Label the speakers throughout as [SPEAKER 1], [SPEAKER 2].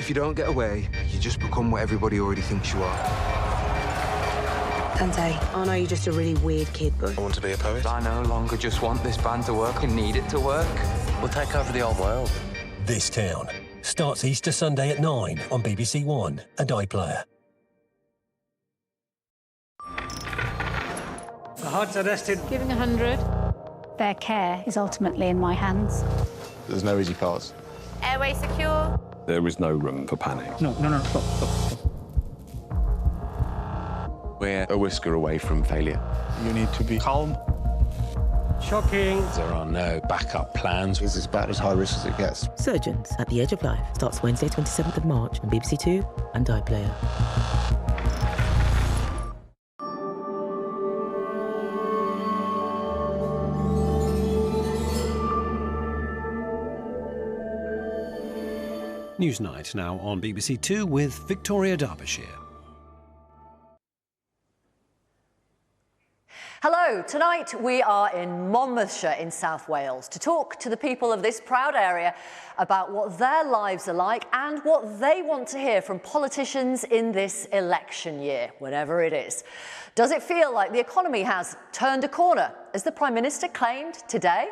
[SPEAKER 1] If you don't get away, you just become what everybody already thinks you are.
[SPEAKER 2] Dante, I know you're just a really weird kid, but...
[SPEAKER 3] I want to be a poet.
[SPEAKER 4] I no longer just want this band to work, I need it to work.
[SPEAKER 3] We'll take over the old world.
[SPEAKER 5] This Town starts Easter Sunday at 9 on BBC One and iPlayer.
[SPEAKER 6] The heart's arrested.
[SPEAKER 7] Giving 100.
[SPEAKER 8] Their care is ultimately in my hands.
[SPEAKER 9] There's no easy pass.
[SPEAKER 7] Airway secure.
[SPEAKER 10] There is no room for panic.
[SPEAKER 6] No, stop.
[SPEAKER 9] We're a whisker away from failure. You need to be calm.
[SPEAKER 6] Shocking.
[SPEAKER 3] There are no backup plans.
[SPEAKER 9] It's about as high risk as it gets.
[SPEAKER 2] Surgeons at the Edge of Life starts Wednesday, 27th of March on BBC Two and iPlayer.
[SPEAKER 11] Newsnight now on BBC Two with Victoria Derbyshire.
[SPEAKER 12] Hello, tonight we are in Monmouthshire in South Wales to talk to the people of this proud area about what their lives are like and what they want to hear from politicians in this election year, whenever it is. Does it feel like the economy has turned a corner, as the Prime Minister claimed today?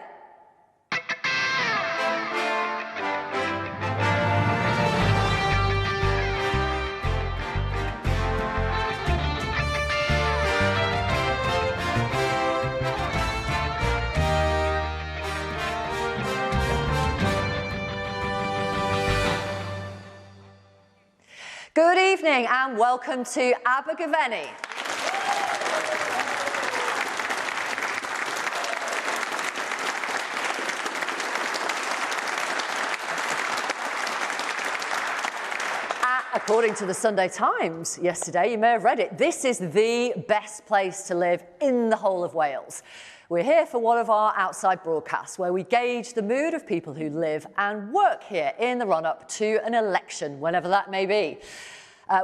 [SPEAKER 12] Good evening and welcome to Abergavenny. According to the Sunday Times yesterday, you may have read it, this is the best place to live in the whole of Wales. We're here for one of our outside broadcasts where we gauge the mood of people who live and work here in the run-up to an election, whenever that may be.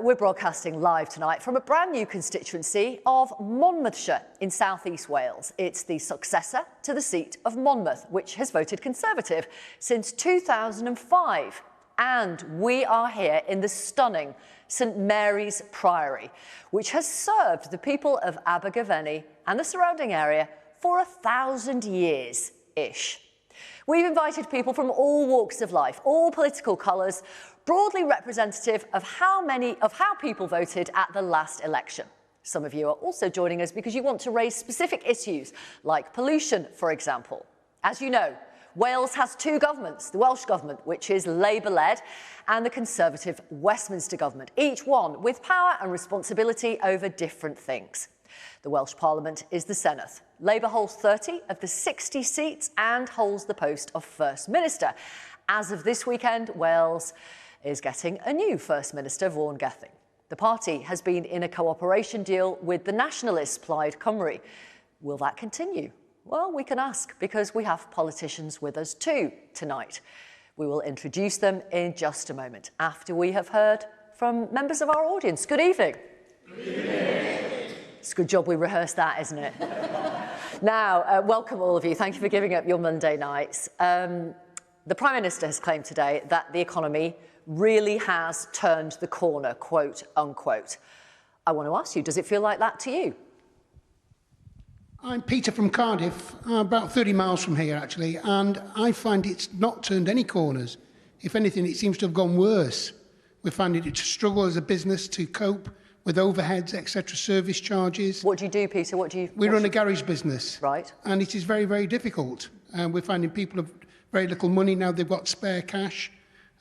[SPEAKER 12] We're broadcasting live tonight from a brand new constituency of Monmouthshire in South East Wales. It's the successor to the seat of Monmouth, which has voted Conservative since 2005. And we are here in the stunning St Mary's Priory, which has served the people of Abergavenny and the surrounding area for 1,000 years-ish. We've invited people from all walks of life, all political colours, broadly representative of how people voted at the last election. Some of you are also joining us because you want to raise specific issues, like pollution, for example. As you know, Wales has two governments, the Welsh Government, which is Labour-led, and the Conservative Westminster Government, each one with power and responsibility over different things. The Welsh Parliament is the Senedd. Labour holds 30 of the 60 seats and holds the post of First Minister. As of this weekend, Wales is getting a new First Minister, Vaughan Gething. The party has been in a cooperation deal with the nationalist Plaid Cymru. Will that continue? Well, we can ask, because we have politicians with us too tonight. We will introduce them in just a moment, after we have heard from members of our audience. Good evening. Good evening. It's a good job we rehearsed that, isn't it? Now, welcome all of you. Thank you for giving up your Monday nights. The Prime Minister has claimed today that the economy really has turned the corner, quote unquote. I want to ask you, does it feel like that to you?
[SPEAKER 13] I'm Peter from Cardiff, about 30 miles from here actually, and I find it's not turned any corners. If anything, it seems to have gone worse. We're finding it to struggle as a business to cope with overheads, etc., service charges.
[SPEAKER 12] What do you do, Peter?
[SPEAKER 13] We run a garage business.
[SPEAKER 12] Right.
[SPEAKER 13] And it is very, very difficult. We're finding people have very little money now, they've got spare cash,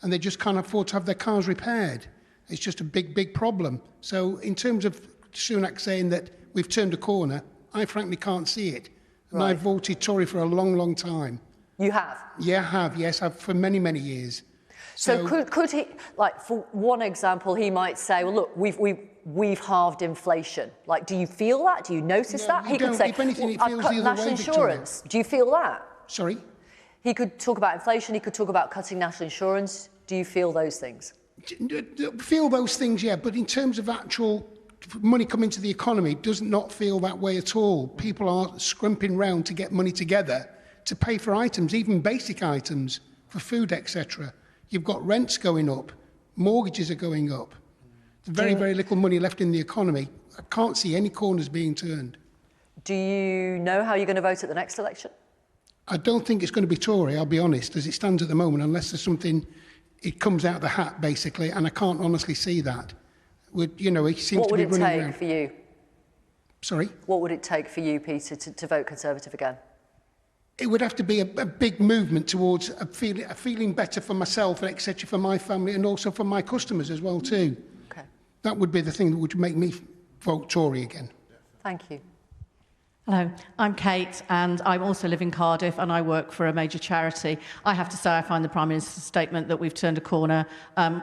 [SPEAKER 13] and they just can't afford to have their cars repaired. It's just a big, big problem. So in terms of Sunak saying that we've turned a corner, I frankly can't see it. And
[SPEAKER 12] Right.
[SPEAKER 13] I've voted Tory for a long, long time.
[SPEAKER 12] You have?
[SPEAKER 13] Yeah, I have, yes, I've for many, many years.
[SPEAKER 12] So could he, like, for one example, he might say, well, look, we've halved inflation. Like, do you feel that? Do you notice that?
[SPEAKER 13] you
[SPEAKER 12] He could
[SPEAKER 13] don't.
[SPEAKER 12] say,
[SPEAKER 13] If anything, it
[SPEAKER 12] I've
[SPEAKER 13] feels
[SPEAKER 12] cut
[SPEAKER 13] the other
[SPEAKER 12] national
[SPEAKER 13] way, Victoria.
[SPEAKER 12] insurance. Do you feel that?
[SPEAKER 13] Sorry?
[SPEAKER 12] He could talk about inflation, he could talk about cutting national insurance. Do you feel those things?
[SPEAKER 13] Feel those things, yeah, but in terms of actual money coming to the economy, does not feel that way at all. People are scrimping round to get money together to pay for items, even basic items, for food, etc. You've got rents going up, Mortgages are going up. There's very, very little money left in the economy. I can't see any corners being turned.
[SPEAKER 12] Do you know how you're going to vote at the next election?
[SPEAKER 13] I don't think it's going to be Tory, I'll be honest, as it stands at the moment, unless there's something, it comes out of the hat, basically, and I can't honestly see that. You know, it seems to be running around.
[SPEAKER 12] What would it take for you?
[SPEAKER 13] Sorry?
[SPEAKER 12] What would it take for you, Peter, to vote Conservative again?
[SPEAKER 13] It would have to be a big movement towards a feeling better for myself and etc. for my family and also for my customers as well too.
[SPEAKER 12] Okay.
[SPEAKER 13] That would be the thing that would make me vote Tory again.
[SPEAKER 12] Thank you.
[SPEAKER 14] Hello, I'm Kate and I also live in Cardiff and I work for a major charity. I have to say I find the Prime Minister's statement that we've turned a corner,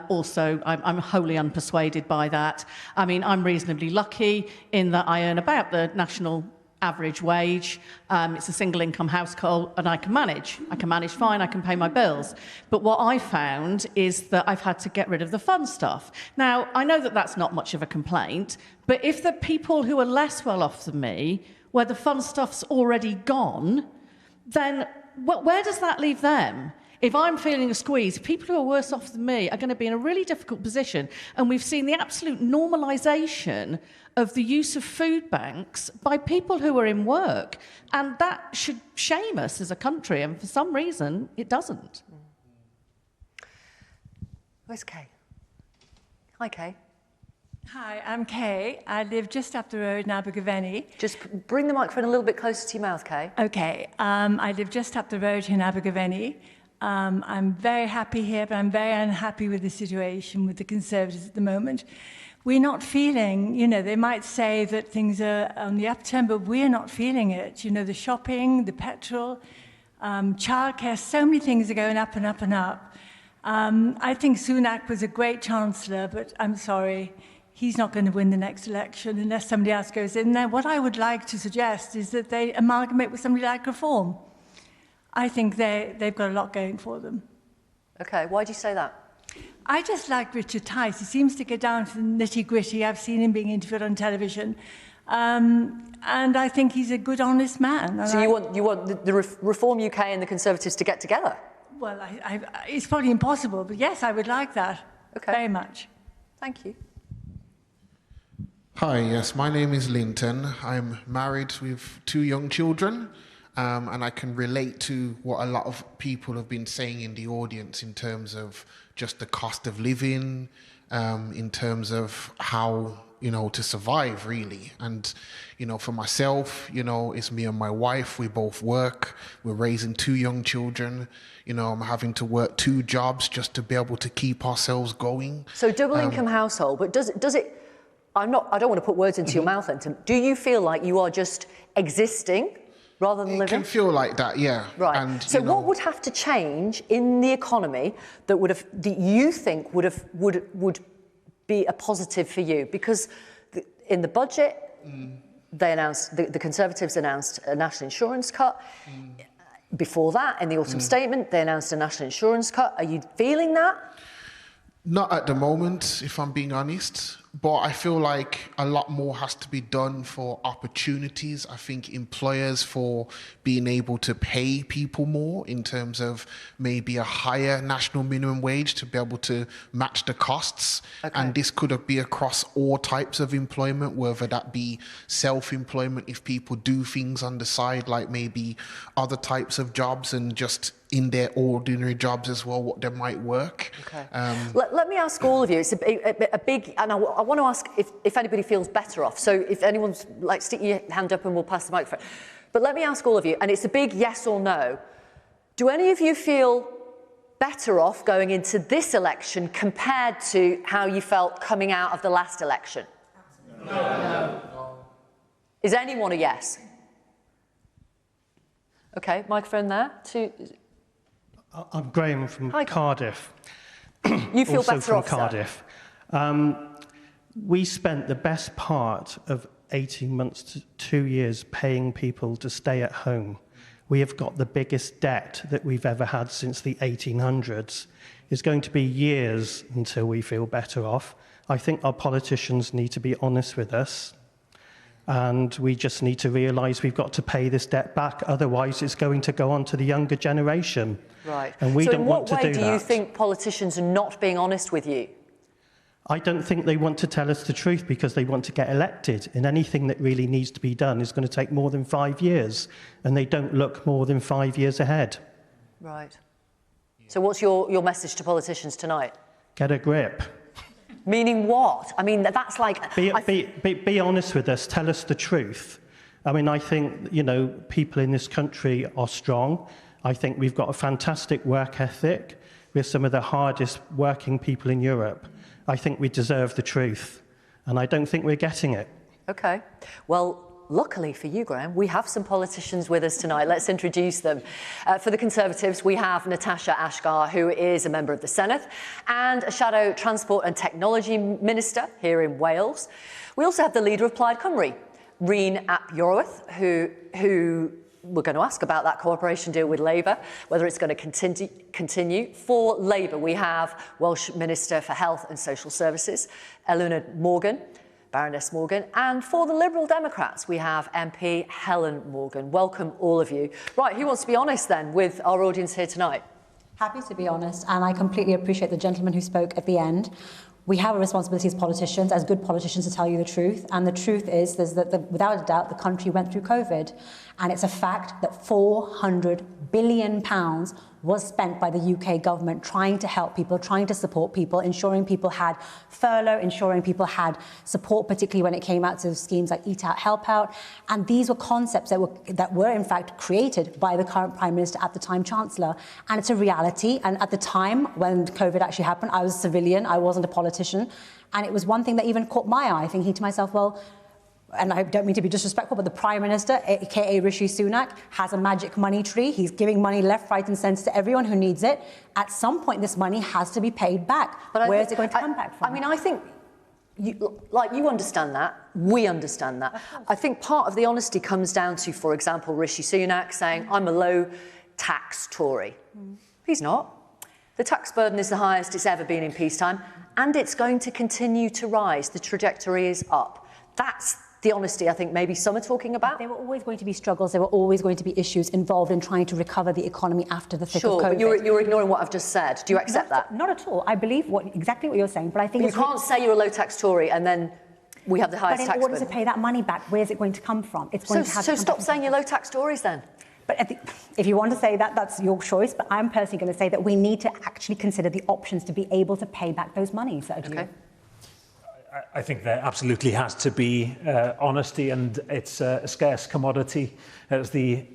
[SPEAKER 14] also I'm wholly unpersuaded by that. I mean, I'm reasonably lucky in that I earn about the national average wage. It's a single income household and I can manage. I can manage fine, I can pay my bills. But what I found is that I've had to get rid of the fun stuff. Now, I know that that's not much of a complaint, but if the people who are less well off than me, where the fun stuff's already gone, then where does that leave them? If I'm feeling a squeeze, people who are worse off than me are going to be in a really difficult position. And we've seen the absolute normalisation of the use of food banks by people who are in work. And that should shame us as a country. And for some reason, it doesn't.
[SPEAKER 12] Where's Kay? Hi, Kay.
[SPEAKER 15] Hi, I'm Kay. I live just up the road in Abergavenny.
[SPEAKER 12] Just bring the microphone a little bit closer to your mouth, Kay.
[SPEAKER 15] Okay. I live just up the road in Abergavenny. I'm very happy here, but I'm very unhappy with the situation with the Conservatives at the moment. We're not feeling, you know, they might say that things are on the upturn, but we're not feeling it. You know, the shopping, the petrol, childcare, so many things are going up and up and up. I think Sunak was a great chancellor, but I'm sorry. He's not going to win the next election unless somebody else goes in there. What I would like to suggest is that they amalgamate with somebody like Reform. I think they've got a lot going for them.
[SPEAKER 12] OK, why do you say that?
[SPEAKER 15] I just like Richard Tice. He seems to get down to the nitty-gritty. I've seen him being interviewed on television. And I think he's a good, honest man. And
[SPEAKER 12] so you want the Reform UK and the Conservatives to get together?
[SPEAKER 15] Well, it's probably impossible, but yes, I would like that.
[SPEAKER 12] OK.
[SPEAKER 15] Very much.
[SPEAKER 12] Thank you.
[SPEAKER 16] Hi, yes, my name is Linton. I'm married with 2 young children, and I can relate to what a lot of people have been saying in the audience in terms of just the cost of living, in terms of how, you know, to survive, really. And, you know, for myself, you know, it's me and my wife. We both work. We're raising 2 young children. You know, I'm having to work 2 jobs just to be able to keep ourselves going.
[SPEAKER 12] So double income household, but does it I don't want to put words into your mouth, Linton. Do you feel like you are just existing rather than living?
[SPEAKER 16] It can feel like that, yeah.
[SPEAKER 12] Right.
[SPEAKER 16] And,
[SPEAKER 12] so what would have to change in the economy that you think would be a positive for you? Because in the budget, they announced the Conservatives announced a national insurance cut. Before that, in the autumn statement, they announced a national insurance cut. Are you feeling that?
[SPEAKER 16] Not at the moment, if I'm being honest, but I feel like a lot more has to be done for opportunities. I think employers for being able to pay people more in terms of maybe a higher national minimum wage to be able to match the costs. Okay. And this could be across all types of employment, whether that be self-employment, if people do things on the side, like maybe other types of jobs and just in their ordinary jobs as well, what they might work.
[SPEAKER 12] Okay. Let me ask all of you, it's a big, and I want to ask if anybody feels better off. So if anyone's, like, stick your hand up and we'll pass the microphone. But let me ask all of you, and it's a big yes or no. Do any of you feel better off going into this election compared to how you felt coming out of the last election? No. Is anyone a yes? Okay, microphone there.
[SPEAKER 6] I'm Graham from Cardiff.
[SPEAKER 12] You feel
[SPEAKER 6] also
[SPEAKER 12] better
[SPEAKER 6] from
[SPEAKER 12] off,
[SPEAKER 6] Cardiff. We spent the best part of 18 months to 2 years paying people to stay at home. We have got the biggest debt that we've ever had since the 1800s. It's going to be years until we feel better off. I think our politicians need to be honest with us. And we just need to realise we've got to pay this debt back. Otherwise, it's going to go on to the younger generation.
[SPEAKER 12] Right.
[SPEAKER 6] And we don't want to do that.
[SPEAKER 12] So in what way do you think politicians are not being honest with you?
[SPEAKER 6] I don't think they want to tell us the truth because they want to get elected, and anything that really needs to be done is going to take more than 5 years, and they don't look more than 5 years ahead.
[SPEAKER 12] Right. So what's your message to politicians tonight?
[SPEAKER 6] Get a grip.
[SPEAKER 12] Meaning what? I mean, that's like...
[SPEAKER 6] Be honest with us, tell us the truth. I mean, I think, you know, people in this country are strong. I think we've got a fantastic work ethic. We're some of the hardest working people in Europe. I think we deserve the truth, and I don't think we're getting it.
[SPEAKER 12] OK. Well, luckily for you, Graham, we have some politicians with us tonight. Let's introduce them. For the Conservatives, we have Natasha Ashgar, who is a member of the Senedd and a Shadow Transport and Technology Minister here in Wales. We also have the leader of Plaid Cymru, Rhyn ap Iorwerth, who we're going to ask about that cooperation deal with Labour, whether it's going to continue. For Labour, we have Welsh Minister for Health and Social Services, Eleanor Morgan, Baroness Morgan. And for the Liberal Democrats, we have MP Helen Morgan. Welcome, all of you. Right, who wants to be honest then with our audience here tonight?
[SPEAKER 17] Happy to be honest, and I completely appreciate the gentleman who spoke at the end. We have a responsibility as politicians, as good politicians, to tell you the truth. And the truth is that without a doubt, the country went through COVID. And it's a fact that £400 billion was spent by the UK government trying to help people, trying to support people, ensuring people had furlough, ensuring people had support, particularly when it came out to schemes like Eat Out, Help Out. And these were concepts that were in fact created by the current Prime Minister, at the time Chancellor. And it's a reality. And at the time when COVID actually happened, I was a civilian, I wasn't a politician. And it was one thing that even caught my eye, thinking to myself, well, and I don't mean to be disrespectful, but the Prime Minister, aka Rishi Sunak, has a magic money tree. He's giving money left, right and centre to everyone who needs it. At some point, this money has to be paid back. But where is it going to come back from?
[SPEAKER 12] I mean, I think, you understand that. We understand that. I think part of the honesty comes down to, for example, Rishi Sunak saying, I'm a low-tax Tory. He's not. The tax burden is the highest it's ever been in peacetime, and it's going to continue to rise. The trajectory is up. That's the honesty I think maybe some are talking about.
[SPEAKER 17] There were always going to be struggles, there were always going to be issues involved in trying to recover the economy after the thick of COVID.
[SPEAKER 12] Sure, but you're ignoring what I've just said. Do you accept that?
[SPEAKER 17] Not at all. I believe exactly what you're saying, but I think...
[SPEAKER 12] But you can't say you're a low-tax Tory and then we have the highest tax burden.
[SPEAKER 17] But in order to pay that money back, where's it going to come from? It's going to have
[SPEAKER 12] so stop saying you're low-tax Tories then.
[SPEAKER 17] But if you want to say that, that's your choice. But I'm personally going to say that we need to actually consider the options to be able to pay back those monies. Okay.
[SPEAKER 18] I think there absolutely has to be honesty, and it's a scarce commodity. As the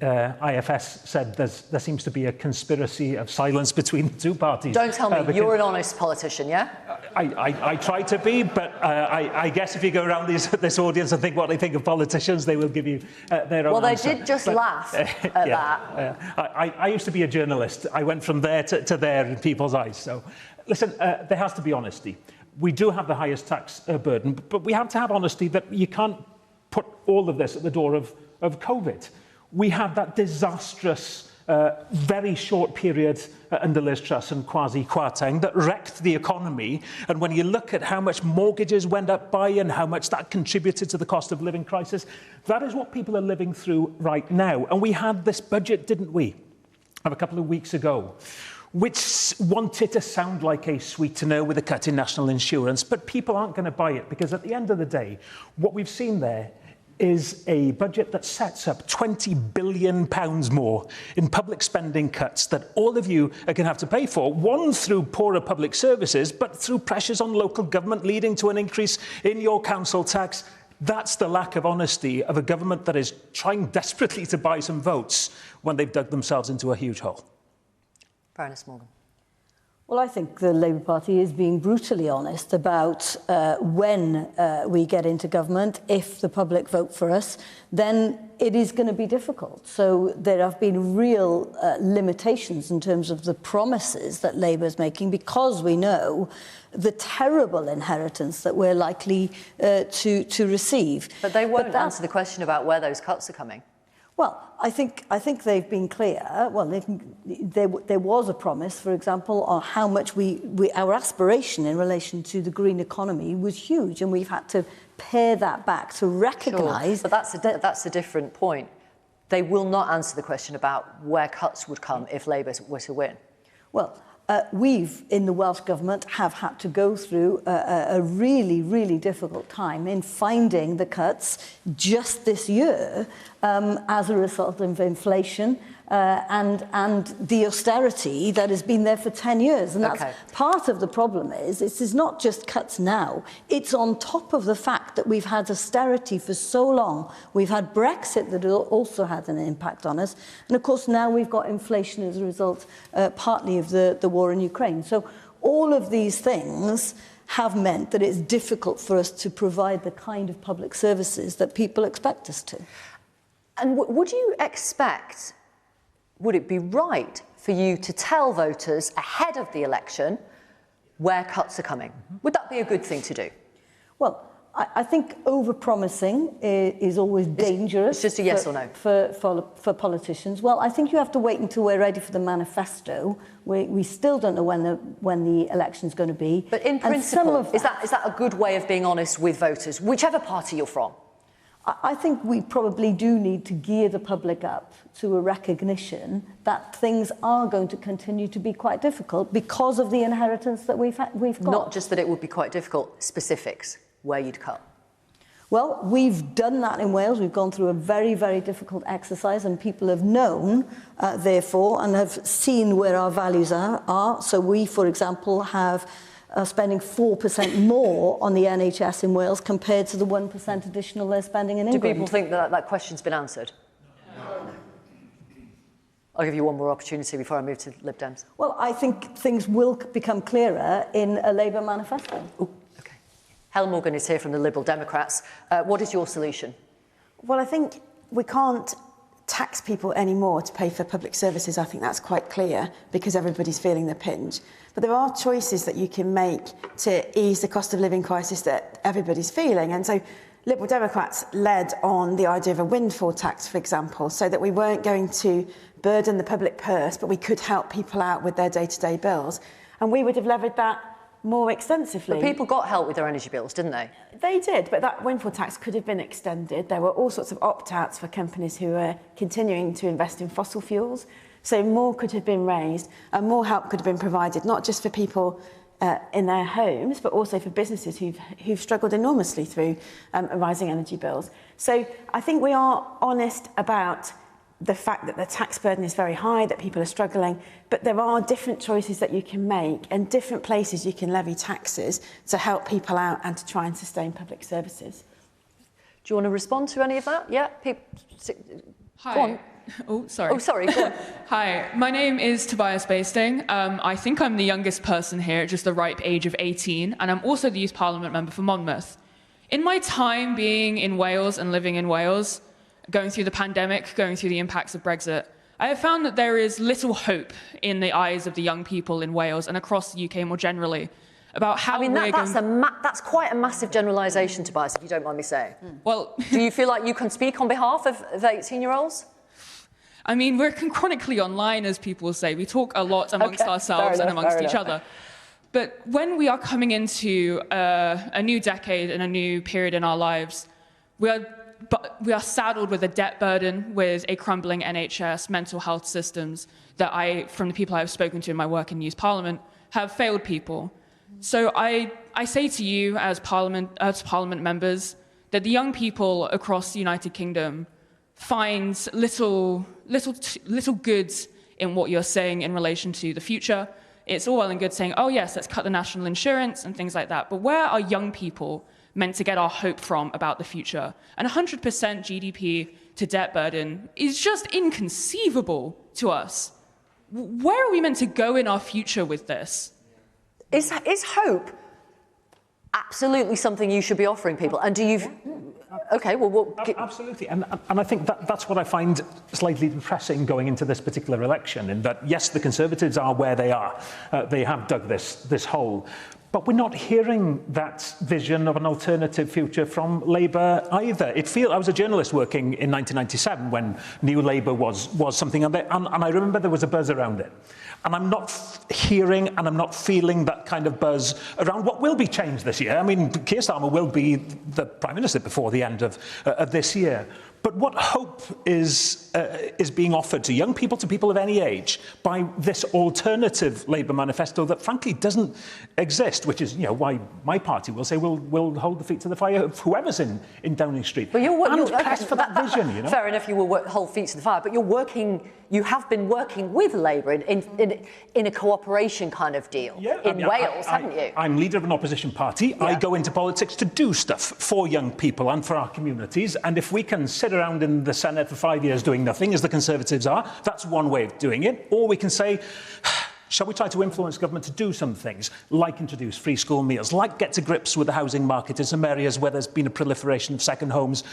[SPEAKER 18] IFS said, there seems to be a conspiracy of silence between the two parties.
[SPEAKER 12] Don't tell me you're an honest politician, yeah?
[SPEAKER 18] I try to be, but I guess if you go around this audience and think what they think of politicians, they will give you their own answer.
[SPEAKER 12] Well, they did just laugh at that.
[SPEAKER 18] I used to be a journalist. I went from there to there in people's eyes. So, listen, there has to be honesty. We do have the highest tax burden, but we have to have honesty that you can't put all of this at the door of COVID. We had that disastrous, very short period under Liz Truss and Kwasi Kwarteng that wrecked the economy. And when you look at how much mortgages went up by and how much that contributed to the cost of living crisis, that is what people are living through right now. And we had this budget, didn't we, of a couple of weeks ago, which wanted to sound like a sweetener with a cut in national insurance, but people aren't going to buy it because at the end of the day, what we've seen there is a budget that sets up £20 billion more in public spending cuts that all of you are going to have to pay for, one through poorer public services, but through pressures on local government leading to an increase in your council tax. That's the lack of honesty of a government that is trying desperately to buy some votes when they've dug themselves into a huge hole.
[SPEAKER 12] Baroness Morgan.
[SPEAKER 19] Well, I think the Labour Party is being brutally honest about when we get into government. If the public vote for us, then it is going to be difficult. So there have been real limitations in terms of the promises that Labour is making, because we know the terrible inheritance that we're likely to receive.
[SPEAKER 12] But they won't answer the question about where those cuts are coming.
[SPEAKER 19] Well, I think they've been clear. Well, there was a promise, for example, on how much our aspiration in relation to the green economy was huge, and we've had to pare that back to recognise.
[SPEAKER 12] Sure, but that's a different point. They will not answer the question about where cuts would come if Labour were to win.
[SPEAKER 19] Well, we've, in the Welsh Government, have had to go through a really, really difficult time in finding the cuts just this year as a result of inflation and the austerity that has been there for 10 years. And that's part of the problem is this is not just cuts now. It's on top of the fact that we've had austerity for so long. We've had Brexit that also had an impact on us. And of course, now we've got inflation as a result partly of the war in Ukraine. So all of these things have meant that it's difficult for us to provide the kind of public services that people expect us to.
[SPEAKER 12] And would you expect, would it be right for you to tell voters ahead of the election where cuts are coming? Would that be a good thing to do?
[SPEAKER 19] Well, I think over-promising is always dangerous.
[SPEAKER 12] It's just a yes or no.
[SPEAKER 19] For politicians. Well, I think you have to wait until we're ready for the manifesto. We still don't know when the election's going to be.
[SPEAKER 12] But in principle, is that a good way of being honest with voters, whichever party you're from?
[SPEAKER 19] I think we probably do need to gear the public up to a recognition that things are going to continue to be quite difficult because of the inheritance that we've got.
[SPEAKER 12] Not just that it would be quite difficult, specifics, where you'd cut.
[SPEAKER 19] Well, we've done that in Wales. We've gone through a very, very difficult exercise and people have known, therefore, and have seen where our values are. So we, for example, have spending 4% more on the NHS in Wales compared to the 1% additional they're spending in England.
[SPEAKER 12] Do people think that question's been answered? No. I'll give you one more opportunity before I move to Lib Dems.
[SPEAKER 19] Well, I think things will become clearer in a Labour manifesto.
[SPEAKER 12] Ooh, OK. Helen Morgan is here from the Liberal Democrats. What is your solution?
[SPEAKER 20] Well, I think we can't tax people anymore to pay for public services. I think that's quite clear because everybody's feeling the pinch. But there are choices that you can make to ease the cost of living crisis that everybody's feeling. And so Liberal Democrats led on the idea of a windfall tax, for example, so that we weren't going to burden the public purse, but we could help people out with their day-to-day bills. And we would have leveraged that more extensively.
[SPEAKER 12] But people got help with their energy bills, didn't they?
[SPEAKER 20] They did, but that windfall tax could have been extended. There were all sorts of opt-outs for companies who were continuing to invest in fossil fuels. So more could have been raised and more help could have been provided, not just for people in their homes, but also for businesses who've struggled enormously through rising energy bills. So I think we are honest about the fact that the tax burden is very high, that people are struggling, but there are different choices that you can make and different places you can levy taxes to help people out and to try and sustain public services.
[SPEAKER 12] Do you want to respond to any of that? Yeah?
[SPEAKER 21] Hi.
[SPEAKER 12] Go on.
[SPEAKER 21] Oh, sorry.
[SPEAKER 12] Oh, sorry, go on.
[SPEAKER 21] Hi, my name is Tobias Basting. I think I'm the youngest person here at just the ripe age of 18, and I'm also the Youth Parliament member for Monmouth. In my time being in Wales and living in Wales, going through the pandemic, going through the impacts of Brexit, I have found that there is little hope in the eyes of the young people in Wales and across the UK more generally about how
[SPEAKER 12] that's quite a massive generalisation, Tobias, if you don't mind me saying.
[SPEAKER 21] Well,
[SPEAKER 12] do you feel like you can speak on behalf of the 18-year-olds?
[SPEAKER 21] I mean, we're chronically online, as people say. We talk a lot amongst ourselves and amongst each other. But when we are coming into a new decade and a new period in our lives, we are saddled with a debt burden, with a crumbling NHS, mental health systems that from the people I've spoken to in my work in Youth Parliament, have failed people. So I say to you as Parliament members that the young people across the United Kingdom find little goods in what you're saying in relation to the future. It's all well and good saying, oh yes, let's cut the national insurance and things like that. But where are young people meant to get our hope from about the future? And 100% GDP to debt burden is just inconceivable to us. Where are we meant to go in our future with this?
[SPEAKER 12] Is hope absolutely something you should be offering people? And do you... OK, well...
[SPEAKER 18] Absolutely. And I think that's what I find slightly depressing going into this particular election, in that, yes, the Conservatives are where they are. They have dug this hole. But we're not hearing that vision of an alternative future from Labour either. I was a journalist working in 1997 when New Labour was something, and I remember there was a buzz around it. And I'm not hearing and I'm not feeling that kind of buzz around what will be changed this year. I mean, Keir Starmer will be the Prime Minister before the end of this year. But what hope is being offered to young people, to people of any age, by this alternative Labour manifesto that, frankly, doesn't exist, which is, why my party will say we'll hold the feet to the fire of whoever's in Downing Street.
[SPEAKER 12] But you're
[SPEAKER 18] press for that vision,
[SPEAKER 12] Fair enough, you will hold feet to the fire, but you have been working with Labour in a cooperation kind of deal in Wales, haven't you?
[SPEAKER 18] I'm leader of an opposition party. I go into politics to do stuff for young people and for our communities, and if we can sit around in the Senate for 5 years doing nothing, as the Conservatives are, that's one way of doing it. Or we can say, shall we try to influence government to do some things, like introduce free school meals, like get to grips with the housing market in some areas where there's been a proliferation of second homes,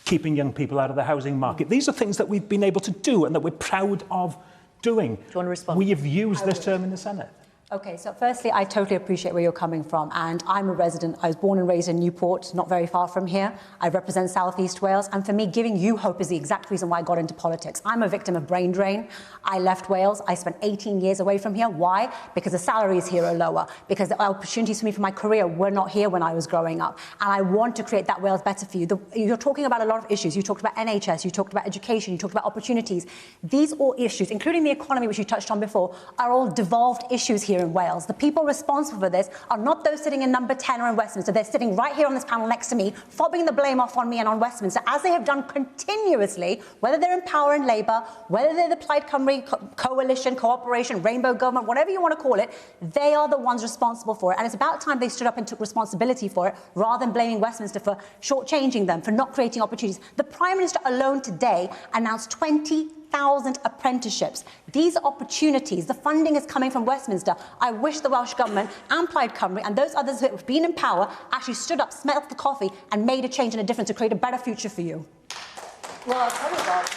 [SPEAKER 18] keeping young people out of the housing market. These are things that we've been able to do and that we're proud of doing.
[SPEAKER 12] Do you want to respond?
[SPEAKER 18] We have used this term in the Senate.
[SPEAKER 17] Okay, so firstly, I totally appreciate where you're coming from, and I'm a resident. I was born and raised in Newport, not very far from here. I represent South East Wales, and for me, giving you hope is the exact reason why I got into politics. I'm a victim of brain drain. I left Wales. I spent 18 years away from here. Why? Because the salaries here are lower, because the opportunities for me for my career were not here when I was growing up, and I want to create that Wales better for you. You're talking about a lot of issues. You talked about NHS, you talked about education, you talked about opportunities. These all issues, including the economy, which you touched on before, are all devolved issues here in Wales. The people responsible for this are not those sitting in number 10 or in Westminster. They're sitting right here on this panel next to me, fobbing the blame off on me and on Westminster, as they have done continuously, whether they're in power in Labour, whether they're the Plaid Cymru coalition, cooperation, rainbow government, whatever you want to call it, they are the ones responsible for it. And it's about time they stood up and took responsibility for it, rather than blaming Westminster for shortchanging them, for not creating opportunities. The Prime Minister alone today announced 20,000 apprenticeships. These are opportunities. The funding is coming from Westminster. I wish the Welsh Government and Plaid Cymru and those others who have been in power actually stood up, smelled the coffee and made a change and a difference to create a better future for you.
[SPEAKER 19] Well, I'll tell you what.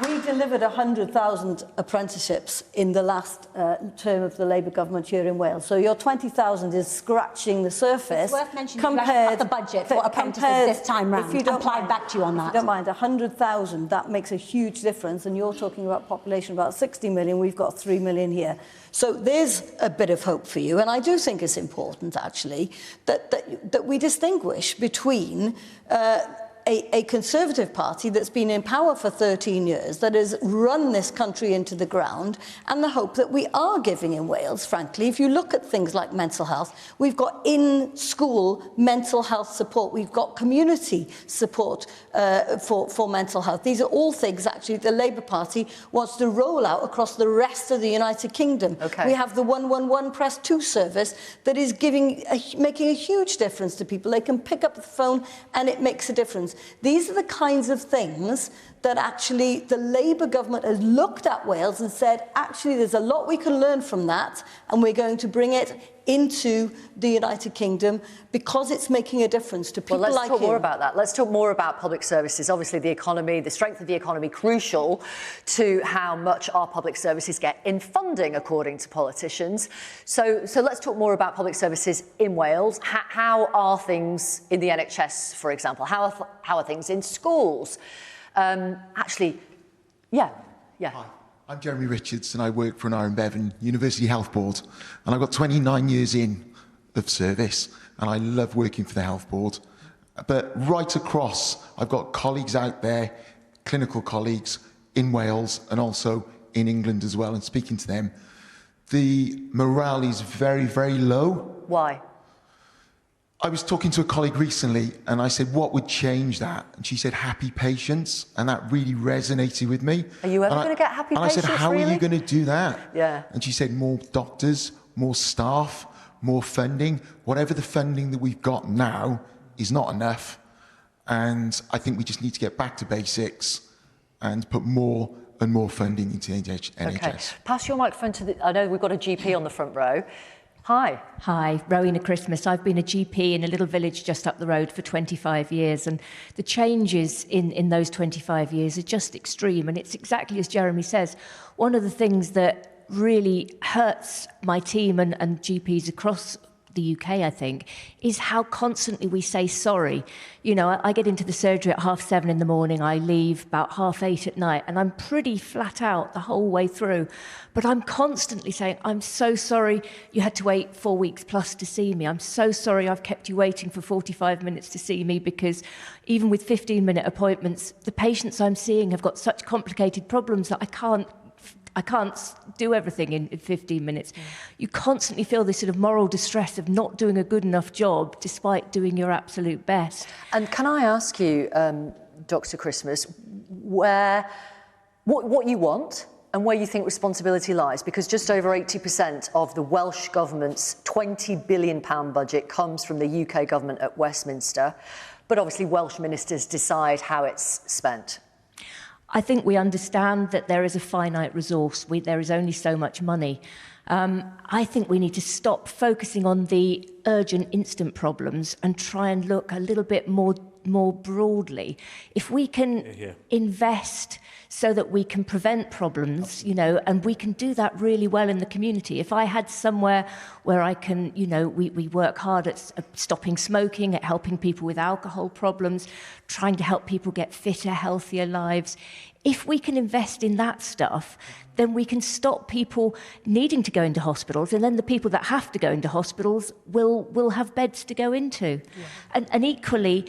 [SPEAKER 19] We delivered 100,000 apprenticeships in the last term of the Labour government here in Wales. So your 20,000 is scratching the surface.
[SPEAKER 17] It's worth mentioning compared the budget for apprentices this time round.
[SPEAKER 19] If you don't
[SPEAKER 17] mind, back to you on that.
[SPEAKER 19] If you don't mind, 100,000, that makes a huge difference. And you're talking about population about 60 million. We've got 3 million here. So there's a bit of hope for you. And I do think it's important, actually, that we distinguish between a Conservative party that's been in power for 13 years, that has run this country into the ground, and the hope that we are giving in Wales, frankly. If you look at things like mental health, we've got in-school mental health support. We've got community support for mental health. These are all things, actually, the Labour Party wants to roll out across the rest of the United Kingdom.
[SPEAKER 12] Okay.
[SPEAKER 19] We have the 111 Press 2 service that is making a huge difference to people. They can pick up the phone and it makes a difference. These are the kinds of things that actually the Labour government has looked at Wales and said, actually, there's a lot we can learn from that, and we're going to bring it into the United Kingdom because it's making a difference to people like
[SPEAKER 12] Let's talk more about that. Let's talk more about public services. Obviously, the economy, the strength of the economy, crucial to how much our public services get in funding, according to politicians. So let's talk more about public services in Wales. How are things in the NHS, for example? How are things in schools? Actually, yeah.
[SPEAKER 1] Hi, I'm Jeremy Richards and I work for an Iron Bevan University Health Board, and I've got 29 years in of service and I love working for the Health Board. But right across, I've got colleagues out there, clinical colleagues in Wales and also in England as well, and speaking to them, the morale is very, very low.
[SPEAKER 12] Why?
[SPEAKER 1] I was talking to a colleague recently and I said, what would change that? And she said, happy patients. And that really resonated with me.
[SPEAKER 12] Are you ever going to get happy patients,
[SPEAKER 1] And I said, how are you going to do that?
[SPEAKER 12] Yeah.
[SPEAKER 1] And she said, more doctors, more staff, more funding. Whatever the funding that we've got now is not enough. And I think we just need to get back to basics and put more and more funding into NHS.
[SPEAKER 12] Okay. Pass your microphone to I know we've got a GP on the front row. Hi.
[SPEAKER 22] Hi, Rowena Christmas. I've been a GP in a little village just up the road for 25 years, and the changes in those 25 years are just extreme. And it's exactly as Jeremy says, one of the things that really hurts my team and GPs across the UK, I think, is how constantly we say sorry. You know, I get into the surgery at 7:30 in the morning, I leave about 8:30 at night, and I'm pretty flat out the whole way through. But I'm constantly saying, I'm so sorry you had to wait 4 weeks plus to see me. I'm so sorry I've kept you waiting for 45 minutes to see me, because even with 15-minute appointments, the patients I'm seeing have got such complicated problems that I can't do everything in 15 minutes. You constantly feel this sort of moral distress of not doing a good enough job despite doing your absolute best.
[SPEAKER 12] And can I ask you, Dr. Christmas, what you want and where you think responsibility lies? Because just over 80% of the Welsh Government's £20 billion budget comes from the UK Government at Westminster, but obviously Welsh ministers decide how it's spent.
[SPEAKER 22] I think we understand that there is a finite resource. There is only so much money. I think we need to stop focusing on the urgent, instant problems and try and look a little bit more broadly. If we can invest so that we can prevent problems, you know, and we can do that really well in the community. If I had somewhere where I can, you know, we work hard at stopping smoking, at helping people with alcohol problems, trying to help people get fitter, healthier lives. If we can invest in that stuff, then we can stop people needing to go into hospitals, and then the people that have to go into hospitals will have beds to go into. Yeah. And equally,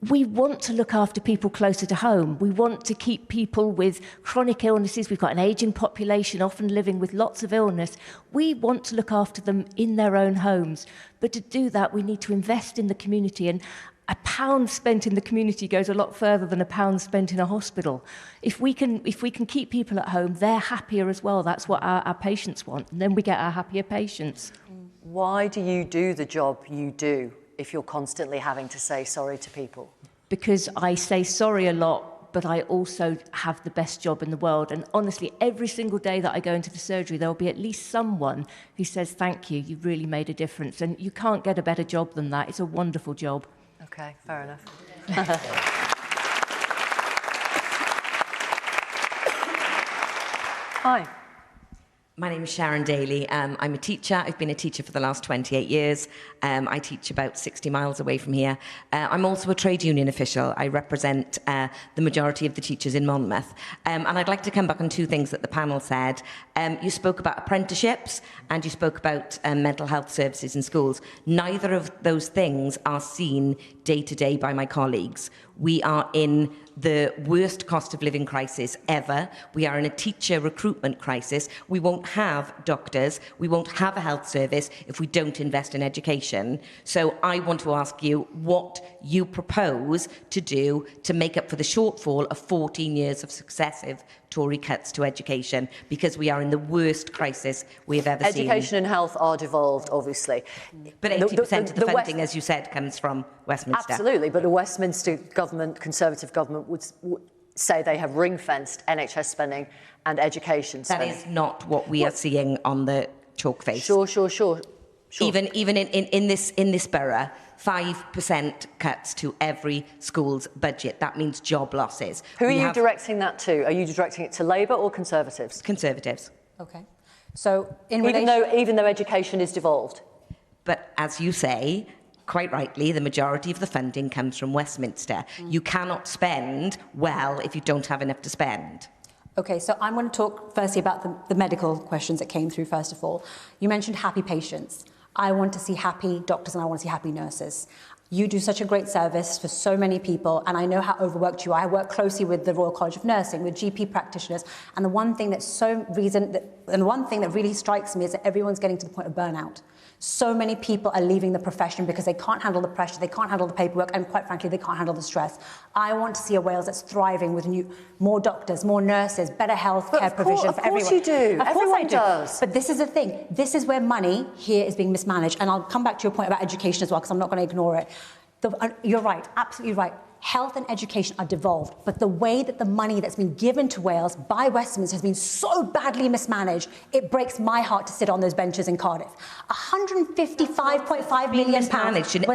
[SPEAKER 22] we want to look after people closer to home. We want to keep people with chronic illnesses. We've got an ageing population, often living with lots of illness. We want to look after them in their own homes. But to do that, we need to invest in the community. And £1 spent in the community goes a lot further than £1 spent in a hospital. If we can keep people at home, they're happier as well. That's what our patients want. And then we get our happier patients.
[SPEAKER 12] Why do you do the job you do if you're constantly having to say sorry to people?
[SPEAKER 22] Because I say sorry a lot, but I also have the best job in the world. And honestly, every single day that I go into the surgery, there will be at least someone who says, thank you, you've really made a difference. And you can't get a better job than that. It's a wonderful job.
[SPEAKER 12] Okay, fair enough. Hi.
[SPEAKER 4] My name is Sharon Daly. I'm a teacher. I've been a teacher for the last 28 years. I teach about 60 miles away from here. I'm also a trade union official. I represent the majority of the teachers in Monmouth. And I'd like to come back on two things that the panel said. You spoke about apprenticeships and you spoke about mental health services in schools. Neither of those things are seen day to day by my colleagues. We are in the worst cost of living crisis ever. We are in a teacher recruitment crisis. We won't have doctors. We won't have a health service if we don't invest in education. So I want to ask you what you propose to do to make up for the shortfall of 14 years of successive Tory cuts to education, because we are in the worst crisis we have ever seen.
[SPEAKER 12] Education and health are devolved, obviously.
[SPEAKER 4] But 80% of the funding, as you said, comes from Westminster.
[SPEAKER 12] Absolutely, but the Westminster government, Conservative government, would say they have ring-fenced NHS spending and education spending.
[SPEAKER 4] That is not what we are seeing on the chalk face.
[SPEAKER 12] Sure.
[SPEAKER 4] Even in this borough, 5% cuts to every school's budget. That means job losses.
[SPEAKER 12] Who are you directing that to? Are you directing it to Labour or Conservatives?
[SPEAKER 4] Conservatives.
[SPEAKER 17] Okay. So
[SPEAKER 12] even though education is devolved?
[SPEAKER 4] But as you say, quite rightly, the majority of the funding comes from Westminster. You cannot spend well if you don't have enough to spend.
[SPEAKER 17] Okay, so I'm going to talk firstly about the medical questions that came through, first of all. You mentioned happy patients. I want to see happy doctors and I want to see happy nurses. You do such a great service for so many people, and I know how overworked you are. I work closely with the Royal College of Nursing, with GP practitioners, and the one thing that really strikes me is that everyone's getting to the point of burnout. So many people are leaving the profession because they can't handle the pressure, they can't handle the paperwork, and quite frankly, they can't handle the stress. I want to see a Wales that's thriving with more doctors, more nurses, better healthcare provision for everyone.
[SPEAKER 12] Of course you do. Everyone does.
[SPEAKER 17] But this is the thing. This is where money here is being mismanaged. And I'll come back to your point about education as well, because I'm not going to ignore it. You're right, absolutely right. health and education are devolved, but the way that the money that's been given to Wales by Westminster has been so badly mismanaged, it breaks my heart to sit on those benches in Cardiff. £155.5 million was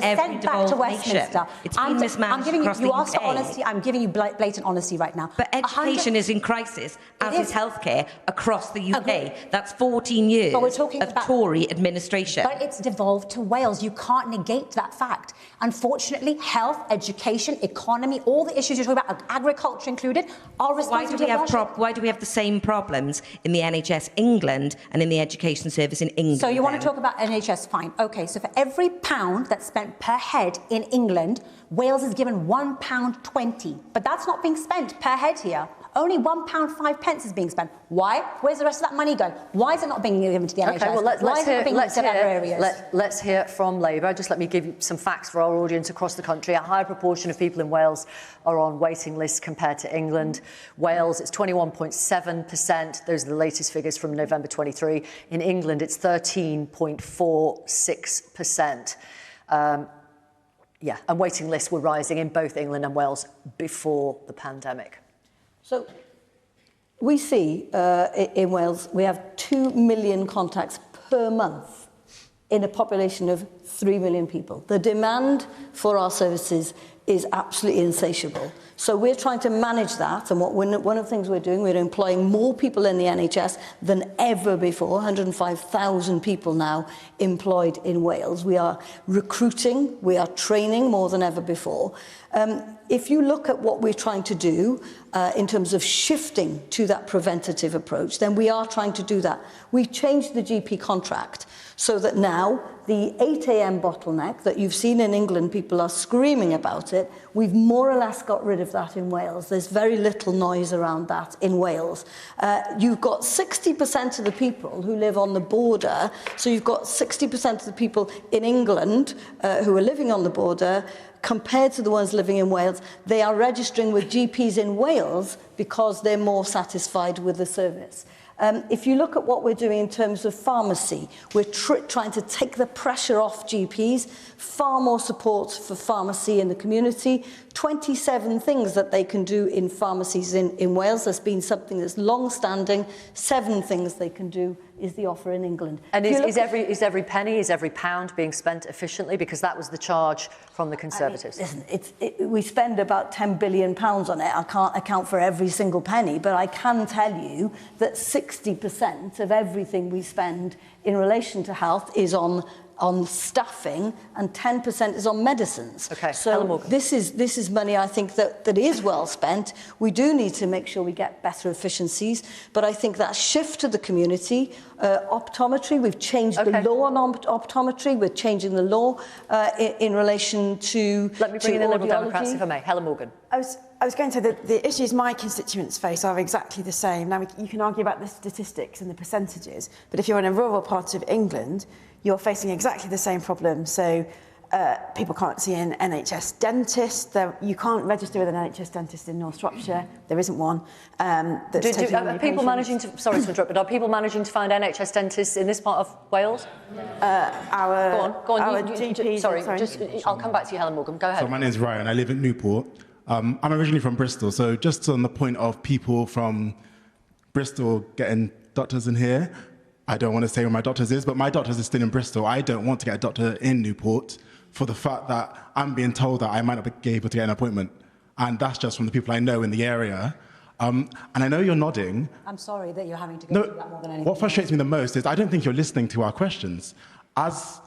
[SPEAKER 17] sent back to Westminster.
[SPEAKER 4] It's been mismanaged across the UK.
[SPEAKER 17] You asked for honesty, I'm giving you blatant honesty right now.
[SPEAKER 4] But education is in crisis, as is healthcare across the UK. That's 14 years of Tory administration.
[SPEAKER 17] But it's devolved to Wales. You can't negate that fact. Unfortunately, health, education, economy, all the issues you're talking about, agriculture included, are responsible.
[SPEAKER 4] Why do we have the same problems in the NHS England and in the education service in England?
[SPEAKER 17] So you want to talk about NHS? Fine. Okay, so for every pound that's spent per head in England, Wales is given £1.20. But that's not being spent per head here. Only £1.05 is being spent. Why? Where's the rest of that money going? Why is it not being given to the NHS?
[SPEAKER 12] Okay, well,
[SPEAKER 17] Why is it not being given to other areas?
[SPEAKER 12] Let's hear from Labour. Just let me give you some facts for our audience across the country. A higher proportion of people in Wales are on waiting lists compared to England. Wales, it's 21.7%. Those are the latest figures from November 23. In England, it's 13.46%. And waiting lists were rising in both England and Wales before the pandemic.
[SPEAKER 19] So we see in Wales, we have 2 million contacts per month in a population of 3 million people. The demand for our services is absolutely insatiable. So we're trying to manage that, and one of the things we're doing, we're employing more people in the NHS than ever before, 105,000 people now employed in Wales. We are recruiting, we are training more than ever before. If you look at what we're trying to do in terms of shifting to that preventative approach, then we are trying to do that. We've changed the GP contract so that now the 8 a.m. bottleneck that you've seen in England, people are screaming about it, we've more or less got rid of that in Wales. There's very little noise around that in Wales. You've got 60% of the people who live on the border, so you've got 60% of the people in England who are living on the border, compared to the ones living in Wales, they are registering with GPs in Wales because they're more satisfied with the service. If you look at what we're doing in terms of pharmacy, we're trying to take the pressure off GPs, far more support for pharmacy in the community, 27 things that they can do in pharmacies in Wales. There's been something that's long-standing, 7 things they can do is the offer in England.
[SPEAKER 12] And is every penny, is every pound being spent efficiently? Because that was the charge from the Conservatives.
[SPEAKER 19] Listen, we spend about £10 billion on it. I can't account for every single penny, but I can tell you that 60% of everything we spend in relation to health is on staffing, and 10% is on medicines.
[SPEAKER 12] Okay,
[SPEAKER 19] so this is money I think that is well spent. We do need to make sure we get better efficiencies, but I think that shift to the community, optometry, we've changed the law on optometry, we're changing the law in relation to
[SPEAKER 12] Let me bring in the Liberal Democrats, if I may. Helen Morgan.
[SPEAKER 20] I was going to say that the issues my constituents face are exactly the same. Now, you can argue about the statistics and the percentages, but if you're in a rural part of England, you're facing exactly the same problem. So people can't see an NHS dentist. You can't register with an NHS dentist in North Shropshire. There isn't one.
[SPEAKER 12] Are people managing to, sorry to interrupt, but are people managing to find NHS dentists in this part of Wales?
[SPEAKER 20] Go on.
[SPEAKER 12] Our GPs. Sorry, I'll come back to you, Helen Morgan. Go ahead.
[SPEAKER 5] So my name's Ryan. I live in Newport. I'm originally from Bristol, so just on the point of people from Bristol getting doctors in here, I don't want to say where my doctor's is, but my doctor's is still in Bristol. I don't want to get a doctor in Newport for the fact that I'm being told that I might not be able to get an appointment. And that's just from the people I know in the area. And I know you're nodding.
[SPEAKER 17] I'm sorry that you're having to go through that more than anything.
[SPEAKER 5] What frustrates me the most is I don't think you're listening to our questions. As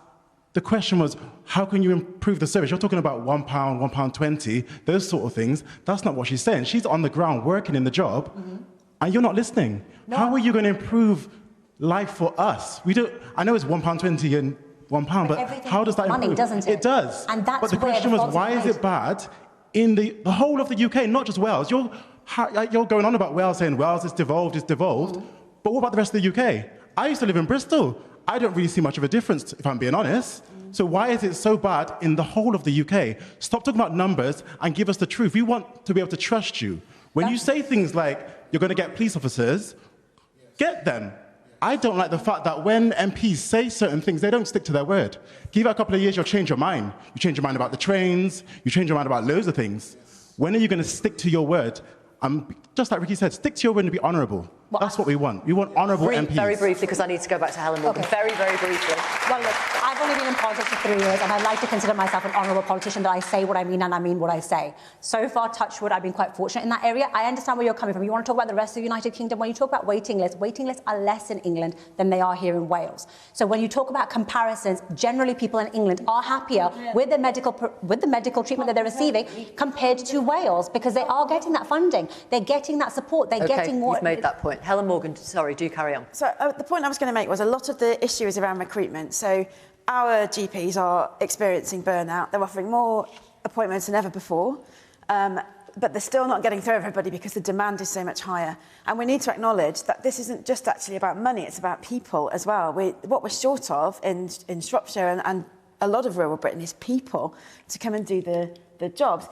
[SPEAKER 5] the question was, how can you improve the service? You're talking about £1, £1.20, those sort of things. That's not what she's saying. She's on the ground working in the job, and you're not listening. No. How are you going to improve life for us? We don't. I know it's £1.20 and £1, but how does that improve?
[SPEAKER 17] Money, doesn't it?
[SPEAKER 5] It does.
[SPEAKER 17] And that's
[SPEAKER 5] but the question was, why is it bad in the whole of the UK, not just Wales? You're going on about Wales, saying Wales is devolved, but what about the rest of the UK? I used to live in Bristol. I don't really see much of a difference, if I'm being honest. So why is it so bad in the whole of the UK? Stop talking about numbers and give us the truth. We want to be able to trust you. When you say things like you're going to get police officers, get them. I don't like the fact that when MPs say certain things, they don't stick to their word. Give it a couple of years, you'll change your mind. You change your mind about the trains, you change your mind about loads of things. When are you going to stick to your word? Just like Ricky said, stick to your word and be honourable. That's what we want. We want honourable MPs.
[SPEAKER 12] Very briefly, because I need to go back to Helen Morgan.
[SPEAKER 17] Okay.
[SPEAKER 12] Very, very briefly.
[SPEAKER 17] Well, look, I've only been in politics for 3 years, and I like to consider myself an honourable politician, that I say what I mean and I mean what I say. So far, touch wood, I've been quite fortunate in that area. I understand where you're coming from. You want to talk about the rest of the United Kingdom. When you talk about waiting lists are less in England than they are here in Wales. So when you talk about comparisons, generally people in England are happier with the medical treatment that they're receiving compared to Wales, because they are getting that funding. They're getting that support. They're getting more.
[SPEAKER 12] You've made that point. Helen Morgan, sorry, do carry on.
[SPEAKER 20] So the point I was going to make was a lot of the issue is around recruitment. So our GPs are experiencing burnout. They're offering more appointments than ever before. But they're still not getting through everybody because the demand is so much higher. And we need to acknowledge that this isn't just actually about money, it's about people as well. What we're short of in Shropshire and a lot of rural Britain is people to come and do the jobs.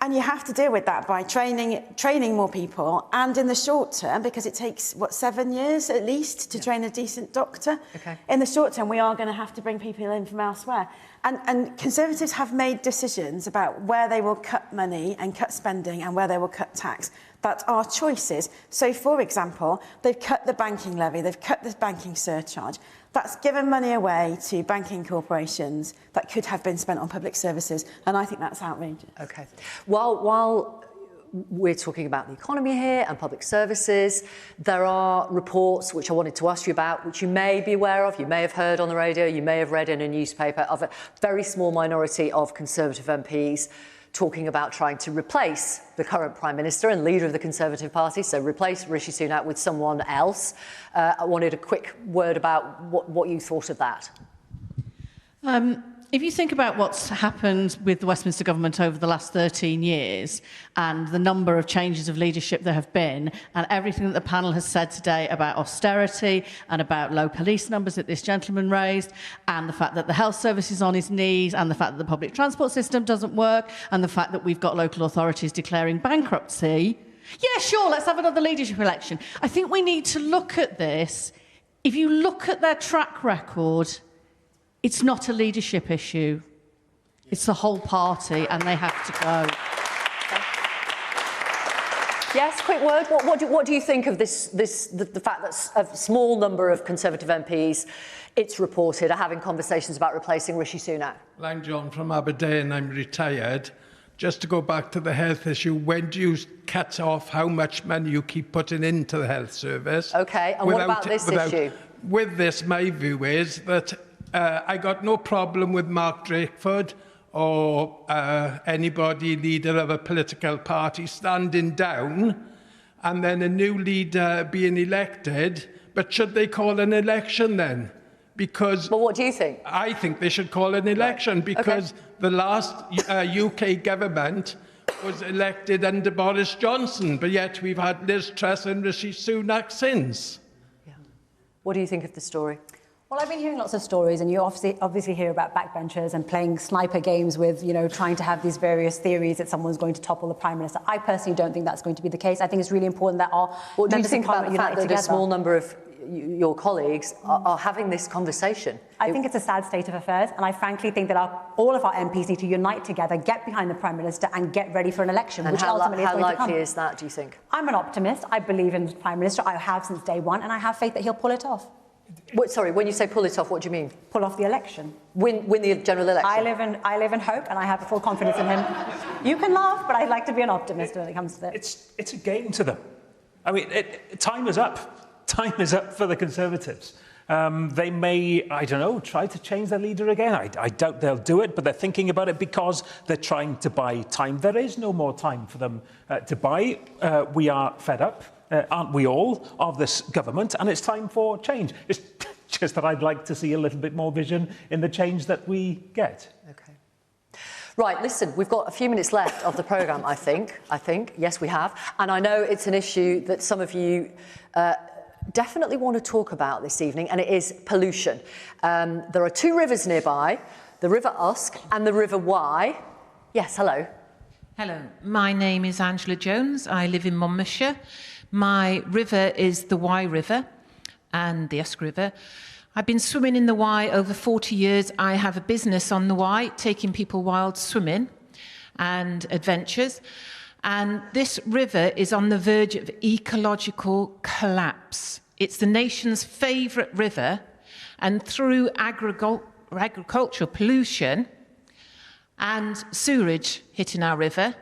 [SPEAKER 20] And you have to deal with that by training more people, and in the short term, because it takes, 7 years at least to train a decent doctor.
[SPEAKER 12] Okay.
[SPEAKER 20] In the short term, we are going to have to bring people in from elsewhere. And Conservatives have made decisions about where they will cut money and cut spending and where they will cut tax. That are choices. So, for example, they've cut the banking levy, they've cut the banking surcharge. That's given money away to banking corporations that could have been spent on public services, and I think that's outrageous.
[SPEAKER 12] Okay. While we're talking about the economy here and public services, there are reports which I wanted to ask you about, which you may be aware of, you may have heard on the radio, you may have read in a newspaper, of a very small minority of Conservative MPs talking about trying to replace the current Prime Minister and leader of the Conservative Party, so replace Rishi Sunak with someone else. I wanted a quick word about what you thought of that.
[SPEAKER 14] If you think about what's happened with the Westminster government over the last 13 years and the number of changes of leadership there have been, and everything that the panel has said today about austerity and about low police numbers that this gentleman raised, and the fact that the health service is on its knees, and the fact that the public transport system doesn't work, and the fact that we've got local authorities declaring bankruptcy, yeah, sure, let's have another leadership election. I think we need to look at this. If you look at their track record, it's not a leadership issue. It's the whole party, and they have to go.
[SPEAKER 12] Yes, quick word. What do you think of the fact that a small number of Conservative MPs, it's reported, are having conversations about replacing Rishi Sunak?
[SPEAKER 7] Well, I'm John from Aberdeen. I'm retired. Just to go back to the health issue, when do you cut off how much money you keep putting into the health service?
[SPEAKER 12] OK, and what about this issue?
[SPEAKER 7] With this, my view is that I got no problem with Mark Drakeford or anybody, leader of a political party, standing down and then a new leader being elected. But should they call an election then? Because...
[SPEAKER 12] Well, what do you think?
[SPEAKER 7] I think they should call an election because the last UK government was elected under Boris Johnson, but yet we've had Liz Truss and Rishi Sunak since.
[SPEAKER 12] Yeah. What do you think of the story?
[SPEAKER 17] Well, I've been hearing lots of stories, and you obviously hear about backbenchers and playing sniper games with, trying to have these various theories that someone's going to topple the Prime Minister. I personally don't think that's going to be the case. I think it's really important that our
[SPEAKER 12] What do you
[SPEAKER 17] members
[SPEAKER 12] think
[SPEAKER 17] of
[SPEAKER 12] about
[SPEAKER 17] Parliament
[SPEAKER 12] the fact
[SPEAKER 17] unite
[SPEAKER 12] that
[SPEAKER 17] together.
[SPEAKER 12] a small number of your colleagues are having this conversation?
[SPEAKER 17] I think it's a sad state of affairs, and I frankly think that all of our MPs need to unite together, get behind the Prime Minister, and get ready for an election,
[SPEAKER 12] And
[SPEAKER 17] which ultimately is
[SPEAKER 12] how
[SPEAKER 17] going to come.
[SPEAKER 12] likely is that, do you think?
[SPEAKER 17] I'm an optimist. I believe in the Prime Minister. I have since day one, and I have faith that he'll pull it off.
[SPEAKER 12] Sorry, when you say pull it off, what do you mean?
[SPEAKER 17] Pull off the election.
[SPEAKER 12] Win the general election?
[SPEAKER 17] I live in hope, and I have full confidence in him. You can laugh, but I like to be an optimist when it comes to it.
[SPEAKER 18] It's a game to them. I mean, time is up. Time is up for the Conservatives. They may, I don't know, try to change their leader again. I doubt they'll do it, but they're thinking about it because they're trying to buy time. There is no more time for them to buy. We are fed up, aren't we all, of this government, and it's time for change. It's just that I'd like to see a little bit more vision in the change that we get.
[SPEAKER 12] Okay. Right, listen, we've got a few minutes left of the programme, I think. Yes, we have. And I know it's an issue that some of you definitely want to talk about this evening, and it is pollution. There are two rivers nearby, the River Usk and the River Wye. Yes, hello.
[SPEAKER 8] Hello, my name is Angela Jones. I live in Monmouthshire. My river is the Wye River and the Usk River. I've been swimming in the Wye over 40 years. I have a business on the Wye, taking people wild swimming. and adventures. And this river is on the verge of ecological collapse. It's the nation's favourite river, and through agricultural pollution and sewerage hitting our river,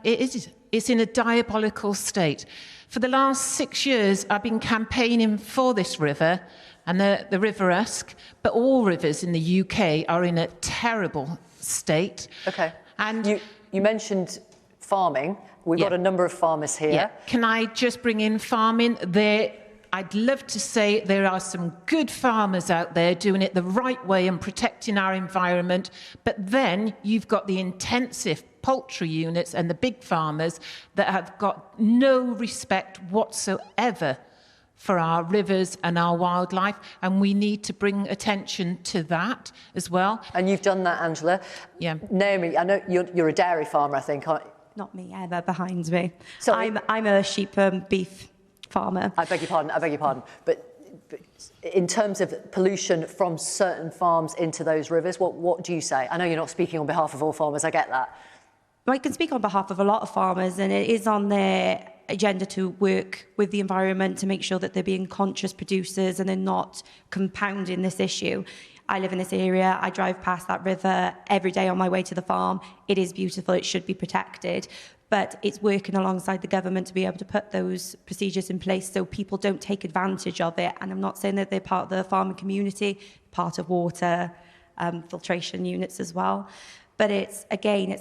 [SPEAKER 8] it's in a diabolical state. For the last 6 years, I've been campaigning for this river and the River Usk, but all rivers in the UK are in a terrible state.
[SPEAKER 12] Okay.
[SPEAKER 8] And
[SPEAKER 12] you mentioned farming. We've got a number of farmers here.
[SPEAKER 8] Yeah. Can I just bring in farming? I'd love to say there are some good farmers out there doing it the right way and protecting our environment, but then you've got the intensive poultry units and the big farmers that have got no respect whatsoever for our rivers and our wildlife, and we need to bring attention to that as well.
[SPEAKER 12] And you've done that, Angela.
[SPEAKER 8] Yeah.
[SPEAKER 12] Naomi, I know you're a dairy farmer, I think, aren't you?
[SPEAKER 3] Not me, Emma, behind me.
[SPEAKER 12] Sorry.
[SPEAKER 3] I'm a sheep beef farmer.
[SPEAKER 12] I beg your pardon. But in terms of pollution from certain farms into those rivers, what do you say? I know you're not speaking on behalf of all farmers, I get that.
[SPEAKER 3] I can speak on behalf of a lot of farmers, and it is on their agenda to work with the environment to make sure that they're being conscious producers and they're not compounding this issue. I live in this area. I drive past that river every day on my way to the farm. It is beautiful. It should be protected. But it's working alongside the government to be able to put those procedures in place so people don't take advantage of it. And I'm not saying that they're part of the farming community, part of water filtration units as well. But it's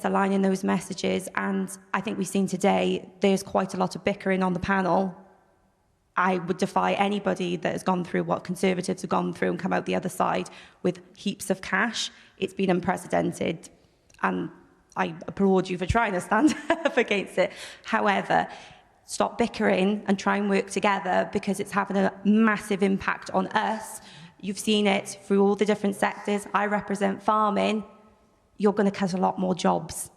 [SPEAKER 3] aligning those messages. And I think we've seen today, there's quite a lot of bickering on the panel. I would defy anybody that has gone through what Conservatives have gone through and come out the other side with heaps of cash. It's been unprecedented, and I applaud you for trying to stand up against it. However, stop bickering and try and work together, because it's having a massive impact on us. You've seen it through all the different sectors. I represent farming. You're going to cut a lot more jobs.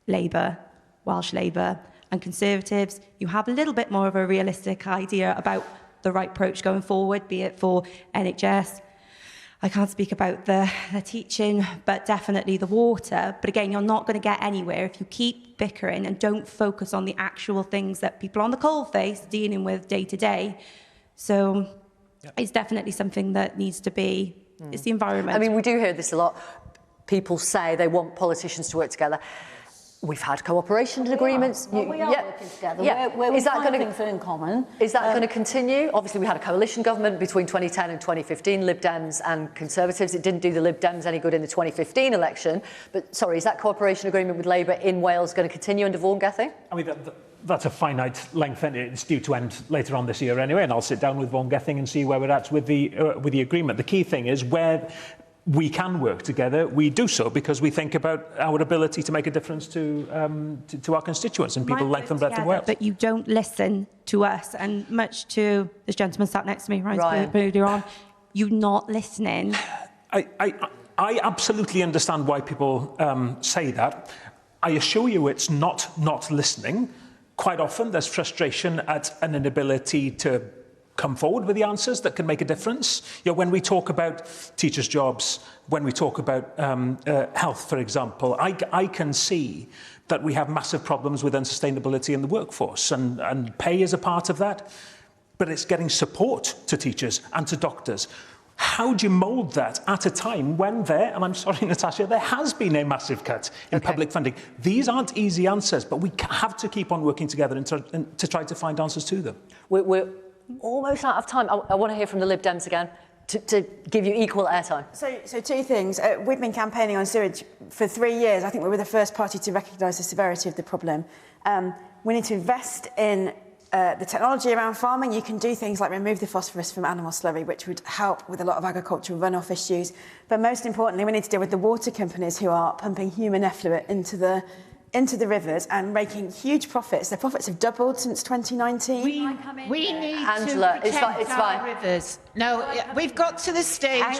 [SPEAKER 3] Labour, Welsh Labour, and Conservatives, you have a little bit more of a realistic idea about the right approach going forward, be it for NHS. I can't speak about the teaching, but definitely the water. But again, you're not going to get anywhere if you keep bickering and don't focus on the actual things that people on the coalface dealing with day to day. So it's definitely something that needs to be, it's the environment.
[SPEAKER 12] I mean, we do hear this a lot. People say they want politicians to work together. We've had cooperation agreements.
[SPEAKER 19] We are working together. Where we find things in common.
[SPEAKER 12] Is that going to continue? Obviously, we had a coalition government between 2010 and 2015, Lib Dems and Conservatives. It didn't do the Lib Dems any good in the 2015 election. But, sorry, is that cooperation agreement with Labour in Wales going to continue under Vaughan Gething?
[SPEAKER 18] I mean, that's a finite length, and it's due to end later on this year anyway, and I'll sit down with Vaughan Gething and see where we're at with the agreement. The key thing is where we can work together, we do so because we think about our ability to make a difference to our constituents and people length and breadth of Wales.
[SPEAKER 3] But you don't listen to us, and much to this gentleman sat next to me, Ryan, earlier on, you're not listening.
[SPEAKER 18] I absolutely understand why people say that. I assure you it's not listening. Quite often there's frustration at an inability to come forward with the answers that can make a difference. You know, when we talk about teachers' jobs, when we talk about health, for example, I can see that we have massive problems with unsustainability in the workforce, and pay is a part of that, but it's getting support to teachers and to doctors. How do you mould that at a time when and I'm sorry, Natasha, there has been a massive cut in public funding? These aren't easy answers, but we have to keep on working together and to try to find answers to them.
[SPEAKER 12] We're almost out of time. I want to hear from the Lib Dems again to give you equal airtime.
[SPEAKER 20] So two things. We've been campaigning on sewage for 3 years. I think we were the first party to recognise the severity of the problem. We need to invest in the technology around farming. You can do things like remove the phosphorus from animal slurry, which would help with a lot of agricultural runoff issues. But most importantly, we need to deal with the water companies who are pumping human effluent into the rivers and making huge profits. Their profits have doubled since 2019.
[SPEAKER 8] We need
[SPEAKER 12] Angela,
[SPEAKER 8] to protect
[SPEAKER 12] it's
[SPEAKER 8] our
[SPEAKER 12] fine.
[SPEAKER 8] rivers. No, we've got to the stage